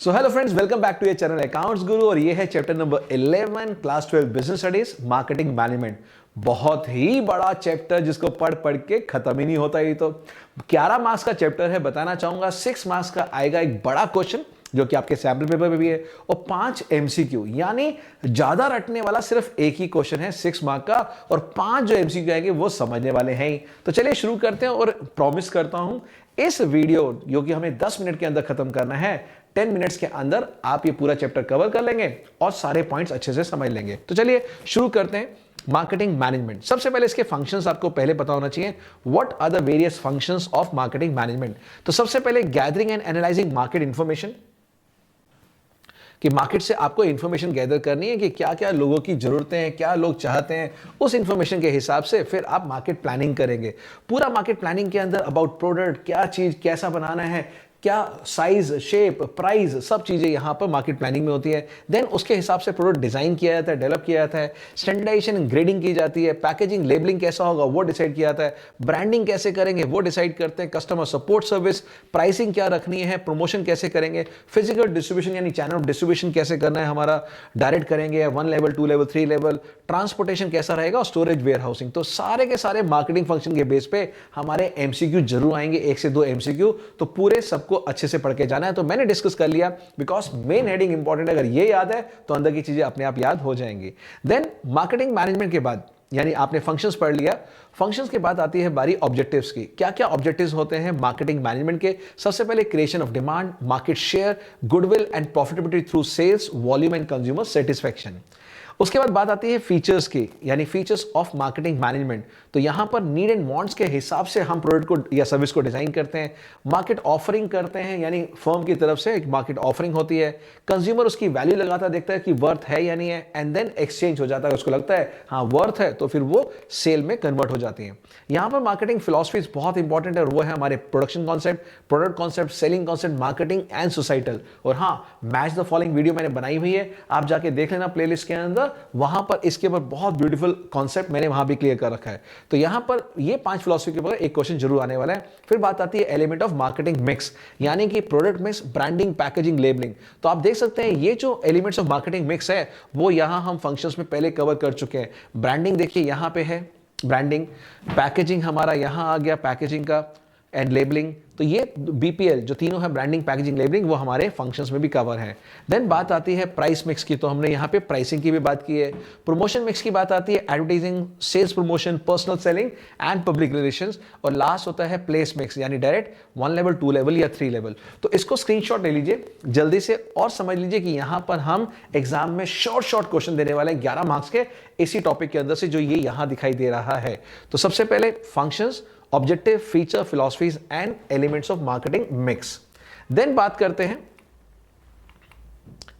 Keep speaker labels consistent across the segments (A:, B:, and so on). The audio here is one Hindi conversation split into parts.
A: So hello friends, welcome back to ये चैनल अकाउंट्स गुरु और ये है chapter number 11 class 12 business studies marketing management. बहुत ही बड़ा चैप्टर जिसको पढ़ पढ़ के खत्म ही नहीं होता। ये तो 11 मार्क्स का चैप्टर है। बताना चाहूंगा 6 मार्क्स का आएगा एक बड़ा क्वेश्चन जो कि आपके सैंपल पेपर में भी है और 5 एमसीक्यू, यानी ज्यादा रटने वाला सिर्फ एक ही क्वेश्चन है 6 मार्क का और 5 जो एमसीक्यू आएंगे वो समझने वाले हैं ही। तो चलिए शुरू करते हैं और प्रॉमिस करता हूं इस वीडियो जो कि हमें 10 मिनट के अंदर खत्म करना है, 10 मिनट्स के अंदर आप ये पूरा चैप्टर कवर कर लेंगे और सारे पॉइंट्स अच्छे से समझ लेंगे। तो चलिए शुरू करते हैं। मार्केटिंग मैनेजमेंट, सबसे पहले इसके फंक्शंस आपको पहले पता होना चाहिए। What are the various functions of marketing management. तो सबसे पहले gathering and analysing market information, कि मार्केट से आपको इंफॉर्मेशन गैदर करनी है कि क्या क्या लोगों की जरूरतें हैं, क्या लोग चाहते हैं। उस इंफॉर्मेशन के हिसाब से फिर आप मार्केट प्लानिंग करेंगे। पूरा मार्केट प्लानिंग के अंदर अबाउट प्रोडक्ट, क्या चीज कैसा बनाना है, क्या साइज, शेप, प्राइस, सब चीजें यहां पर मार्केट प्लानिंग में होती है। देन उसके हिसाब से प्रोडक्ट डिजाइन किया जाता है, डेवलप किया जाता है, स्टैंडर्डाइजेशन ग्रेडिंग की जाती है, पैकेजिंग लेबलिंग कैसा होगा वो डिसाइड किया जाता है, ब्रांडिंग कैसे करेंगे वो डिसाइड करते हैं, कस्टमर सपोर्ट सर्विस, प्राइसिंग क्या रखनी है, प्रमोशन कैसे करेंगे, फिजिकल डिस्ट्रीब्यूशन यानी चैनल ऑफ डिस्ट्रीब्यूशन कैसे करना है हमारा, डायरेक्ट करेंगे या 1 लेवल 2 लेवल 3 लेवल, ट्रांसपोर्टेशन कैसा रहेगा और स्टोरेज वेयर हाउसिंग। तो सारे के सारे मार्केटिंग फंक्शन के बेस पे हमारे एमसीक्यू जरूर आएंगे, 1 से 2 एमसीक्यू। तो पूरे सबको अच्छे से पढ़ के जाना है। तो मैंने डिस्कस कर लिया बिकॉज मेन हेडिंग इंपॉर्टेंट, अगर ये याद है तो अंदर की चीजें अपने आप याद हो जाएंगी। देन मार्केटिंग मैनेजमेंट के बाद, यानी आपने फंक्शंस पढ़ लिया, फंक्शंस के बाद आती है बारी ऑब्जेक्टिव्स की। क्या क्या ऑब्जेक्टिव्स होते हैं मार्केटिंग मैनेजमेंट के। सबसे पहले creation of demand, market share, goodwill and profitability through sales, volume and consumer satisfaction. उसके बाद बात आती है फीचर्स की, यानी फीचर्स ऑफ मार्केटिंग मैनेजमेंट। तो यहां पर नीड एंड वांट्स के हिसाब से हम प्रोडक्ट को या सर्विस को डिजाइन करते हैं। मार्केट ऑफरिंग करते हैं, यानी फर्म की तरफ से एक मार्केट ऑफरिंग होती है। कंज्यूमर उसकी वैल्यू लगाता देखता है कि वर्थ है या नहीं है, एंड देन एक्सचेंज हो जाता है। उसको लगता है हाँ वर्थ है, तो फिर वो सेल में कन्वर्ट हो जाती है। यहां पर मार्केटिंग फिलॉसफीज बहुत इंपॉर्टेंट है और वो है हमारे production concept, product concept, selling concept, marketing and societal. और हाँ, मैच द फॉलोइंग वीडियो मैंने बनाई हुई है, आप जाके देख लेना प्लेलिस्ट के अंदर, वहां पर इसके ऊपर बहुत ब्यूटीफुल कॉन्सेप्ट मैंने वहां भी क्लियर कर रखा है। तो यहां पर ये 5 फिलॉसफी के ऊपर एक क्वेश्चन जरूर आने वाला है। फिर बात आती है एलिमेंट ऑफ मार्केटिंग मिक्स, यानी कि product mix, branding, packaging, labelling. तो आप देख सकते हैं ये जो एलिमेंट्स ऑफ मार्केटिंग मिक्स है वो यहां हम फंक्शंस में पहले कवर कर चुके हैं। ब्रांडिंग देखिए यहां पे है ब्रांडिंग, पैकेजिंग हमारा यहां आ गया पैकेजिंग का, एंड लेबलिंग। तो ये बीपीएल जो तीनों है, ब्रांडिंग, पैकेजिंग, लेबलिंग, वो हमारे फंक्शंस में भी कवर है। देन बात आती है प्राइस मिक्स की, तो हमने यहाँ पे प्राइसिंग की भी बात की है। प्रमोशन मिक्स की बात आती है advertising, sales promotion, personal selling and public relations. और लास्ट होता है प्लेस मिक्स, यानी डायरेक्ट 1 लेवल 2 लेवल या 3 लेवल। तो इसको स्क्रीनशॉट ले लीजिए जल्दी से और समझ लीजिए कि यहां पर हम एग्जाम में शॉर्ट क्वेश्चन देने वाले हैं 11 मार्क्स के इसी टॉपिक के अंदर से, जो ये यहां दिखाई दे रहा है। तो सबसे पहले functions, objective, feature, philosophies and elements of marketing mix. Then बात करते हैं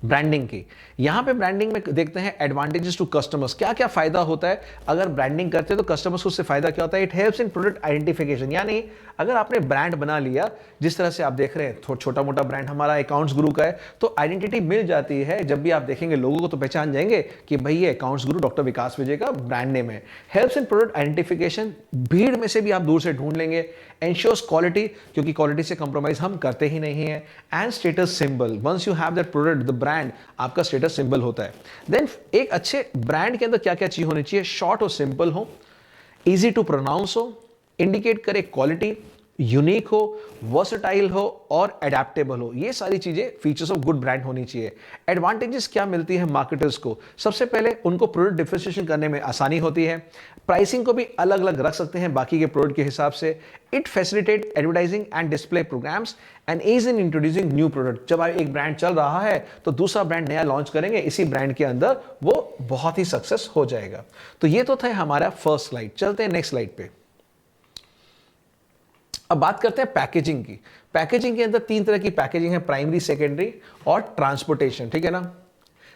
A: ब्रांडिंग की। यहां पे ब्रांडिंग में देखते हैं एडवांटेजेस टू कस्टमर्स, क्या क्या फायदा होता है अगर ब्रांडिंग करते हैं तो कस्टमर्स को उससे फायदा क्या होता है। It helps in product identification, यानी अगर आपने ब्रांड बना लिया, जिस तरह से आप देख रहे हैं छोटा मोटा ब्रांड हमारा अकाउंट्स गुरु का है, तो आइडेंटिटी मिल जाती है। जब भी आप देखेंगे लोगों को तो पहचान जाएंगे कि भाई ये अकाउंट्स गुरु डॉक्टर विकास विजय का ब्रांड नेम है। हेल्प्स इन प्रोडक्ट आइडेंटिफिकेशन, भीड़ में से भी आप दूर से ढूंढ लेंगे। एंश्योर्स क्वालिटी, क्योंकि क्वालिटी से कंप्रोमाइज हम करते ही नहीं है। And status symbol, once you have that product, the brand आपका स्टेटस सिंबल होता है। देन एक अच्छे ब्रांड के अंदर क्या क्या चीज होनी चाहिए, शॉर्ट और सिंपल हो, इजी टू प्रोनाउंस हो, इंडिकेट करे क्वालिटी, यूनिक हो, वर्सटाइल हो और एडेप्टेबल हो। ये सारी चीजें फीचर्स ऑफ गुड ब्रांड होनी चाहिए। एडवांटेजेस क्या मिलती है मार्केटर्स को, सबसे पहले उनको प्रोडक्ट डिफरेंशिएशन करने में आसानी होती है। प्राइसिंग को भी अलग अलग रख सकते हैं बाकी के प्रोडक्ट के हिसाब से। It facilitate advertising and display programs and is in introducing new product. जब एक ब्रांड चल रहा है तो दूसरा ब्रांड नया लॉन्च करेंगे इसी ब्रांड के अंदर, वो बहुत ही सक्सेस हो जाएगा। तो ये तो था हमारा फर्स्ट स्लाइड। चलते हैं नेक्स्ट स्लाइड पे। अब बात करते हैं पैकेजिंग की। पैकेजिंग के अंदर 3 तरह की पैकेजिंग है, प्राइमरी, सेकेंडरी और ट्रांसपोर्टेशन, ठीक है ना।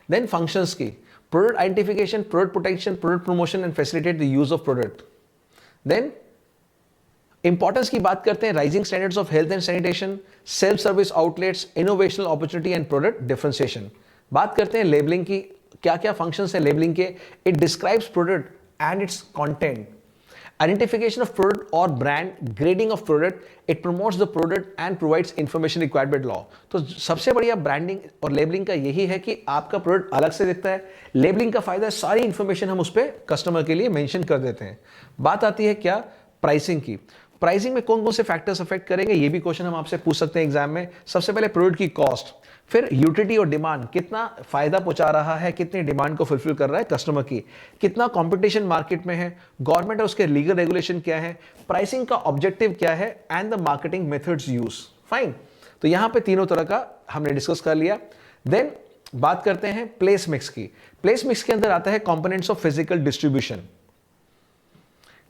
A: देन फंक्शंस की, product identification, product protection, product promotion and facilitate the use of product. Then importance की बात करते हैं, rising standards of health and sanitation, self service outlets, innovational opportunity and product differentiation. बात करते हैं लेबलिंग की, क्या क्या फंक्शंस है लेबलिंग के। It describes product and it's content Identification of product or brand, grading of product, it promotes the product and provides information required by law. तो सबसे बढ़िया ब्रांडिंग और लेबलिंग का यही है कि आपका प्रोडक्ट अलग से दिखता है। लेबलिंग का फायदा है सारी इंफॉर्मेशन हम उस पर कस्टमर के लिए मेंशन कर देते हैं। बात आती है क्या, प्राइसिंग की। प्राइसिंग में कौन कौन से फैक्टर्स अफेक्ट करेंगे, ये भी क्वेश्चन हम आपसे पूछ सकते हैं एग्जाम में। सबसे पहले प्रोडक्ट की कॉस्ट, फिर यूटिलिटी और डिमांड, कितना फायदा पहुंचा रहा है, कितनी डिमांड को फुलफिल कर रहा है कस्टमर की, कितना कंपटीशन मार्केट में है, गवर्नमेंट और उसके लीगल रेगुलेशन क्या है, प्राइसिंग का ऑब्जेक्टिव क्या है, and the marketing methods use. Fine, तो यहां पे तीनों तरह का हमने डिस्कस कर लिया। देन बात करते हैं प्लेस मिक्स की। प्लेस मिक्स के अंदर आता है कंपोनेंट्स ऑफ फिजिकल डिस्ट्रीब्यूशन।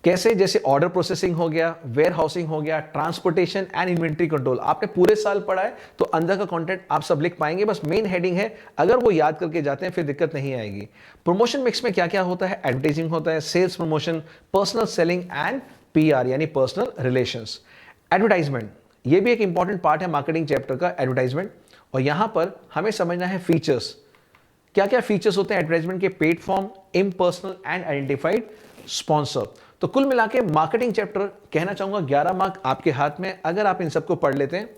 A: कैसे, जैसे ऑर्डर प्रोसेसिंग हो गया, वेयर हाउसिंग हो गया, ट्रांसपोर्टेशन एंड इन्वेंट्री कंट्रोल। आपने पूरे साल पढ़ा है तो अंदर का कंटेंट आप सब लिख पाएंगे, बस मेन हेडिंग है, अगर वो याद करके जाते हैं फिर दिक्कत नहीं आएगी। प्रमोशन मिक्स में क्या क्या होता है, एडवर्टाइजिंग होता है, sales promotion, personal selling and PR यानी पर्सनल रिलेशंस। एडवर्टाइजमेंट, ये भी एक इंपॉर्टेंट पार्ट है मार्केटिंग चैप्टर का, एडवर्टाइजमेंट। और यहां पर हमें समझना है फीचर्स, क्या क्या फीचर्स होते हैं एडवर्टाइजमेंट के, paid form, impersonal and identified sponsor. तो कुल मिला के मार्केटिंग चैप्टर कहना चाहूंगा 11 मार्क आपके हाथ में अगर आप इन सबको पढ़ लेते हैं।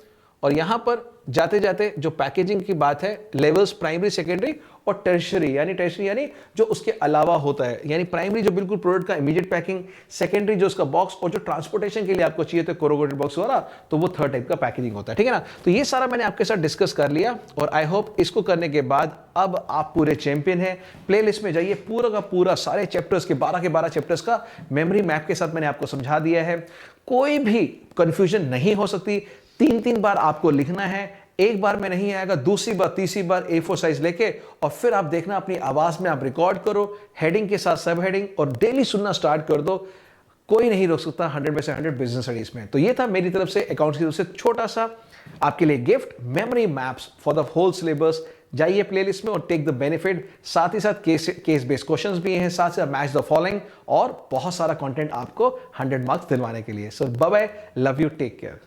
A: और यहां पर जाते जाते जो पैकेजिंग की बात है, लेवल्स प्राइमरी, सेकेंडरी और टर्शियरी यानी जो उसके अलावा होता है, यानी प्राइमरी जो बिल्कुल प्रोडक्ट का इमीडिएट पैकिंग, सेकेंडरी जो उसका बॉक्स, और जो ट्रांसपोर्टेशन के लिए आपको चाहिए तो कोरोगेटेड बॉक्स वाला, तो वो थर्ड टाइप का पैकेजिंग होता है, ठीक है ना। तो ये सारा मैंने आपके साथ डिस्कस कर लिया और आई होप इसको करने के बाद अब आप पूरे चैंपियन हैं। प्लेलिस्ट में जाइए, पूरा का पूरा सारे चैप्टर्स के 12 चैप्टर्स का मेमोरी मैप के साथ मैंने आपको समझा दिया है। कोई भी कंफ्यूजन नहीं हो सकती। 3 बार आपको लिखना है, एक बार में नहीं आएगा, दूसरी बार तीसरी बार A4 साइज लेके, और फिर आप देखना अपनी आवाज में आप रिकॉर्ड करो, हेडिंग के साथ सब हेडिंग, और डेली सुनना स्टार्ट कर दो। कोई नहीं रोक सकता 100 में से 100 बिजनेस स्टडीज में। तो ये था मेरी तरफ से, अकाउंट्स की तरफ से छोटा सा आपके लिए gift, memory maps for the whole syllabus. जाइए प्लेलिस्ट में और टेक द बेनिफिट। साथ ही साथ केस बेस्ड क्वेश्चंस भी हैं, साथ साथ मैच द फॉलोइंग, और बहुत सारा कंटेंट आपको 100 मार्क्स दिलवाने के लिए। So bye bye, love you, take care.